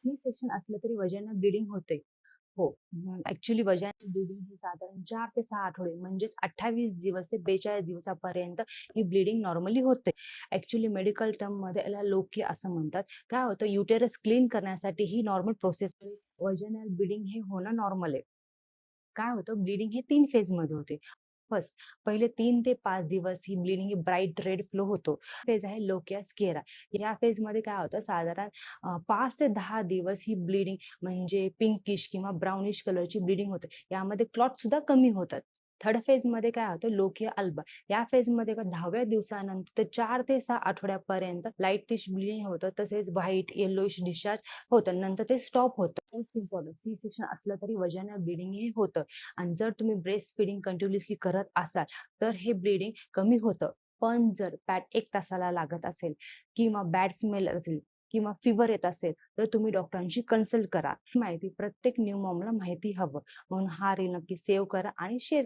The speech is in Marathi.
सी सेक्शन असलं तरी वजायनल ब्लीडिंग होते. हो. ॲक्चुअली वजायनल ब्लीडिंग हे साधारण 4 ते 6 आठवडे म्हणजेच 28 दिवस ते 42 दिवसापर्यंत ही ब्लीडिंग नॉर्मली होते. ॲक्चुअली मेडिकल टर्ममध्ये याला लोकी असं म्हणतात. काय होतं युटेरस क्लीन करण्यासाठी ही नॉर्मल प्रोसेस आहे. वजायनल ब्लीडिंग हे होणं नॉर्मल आहे. काय होतं ब्लीडिंग हे 3 फेजमध्ये होते. फर्स्ट पहिले 3 ते 5 दिवस ही ब्लीडिंग ही ब्राईट रेड फ्लो होतो. फेज आहे लोकिया स्केरा. या फेजमध्ये काय होतं साधारण 5 ते 10 दिवस ही ब्लीडिंग म्हणजे पिंकिश किंवा ब्राउनिश कलरची ब्लीडिंग होते. यामध्ये क्लॉट सुद्धा कमी होतात. थर्ड फेजमध्ये काय होतं लोकिया अल्बा. या फेजमध्ये 10व्या दिवसानंतर 4 ते 6 आठवड्यापर्यंत लाईटिश ब्लीडिंग होतं. तसेच व्हाईट, येलोइश डिस्चार्ज होतं. नंतर ते स्टॉप होतं. मोस्ट इम्पॉर्टंट सी सेक्शन असलं तरी वजायनल ब्लीडिंग हे होतं. आणि जर तुम्ही ब्रेस्ट फीडिंग कंटिन्युअसली करत असाल, तर हे ब्लीडिंग कमी होतं. पण जर पॅड 1 तासाला लागत असेल किंवा बॅड स्मेल असेल किंवा फीव्हर येत असेल, तर तुम्ही डॉक्टरांशी कन्सल्ट करा. ही माहिती प्रत्येक न्यू मॉमला माहिती हवं. म्हणून हा रील नक्की सेव्ह करा आणि शेअर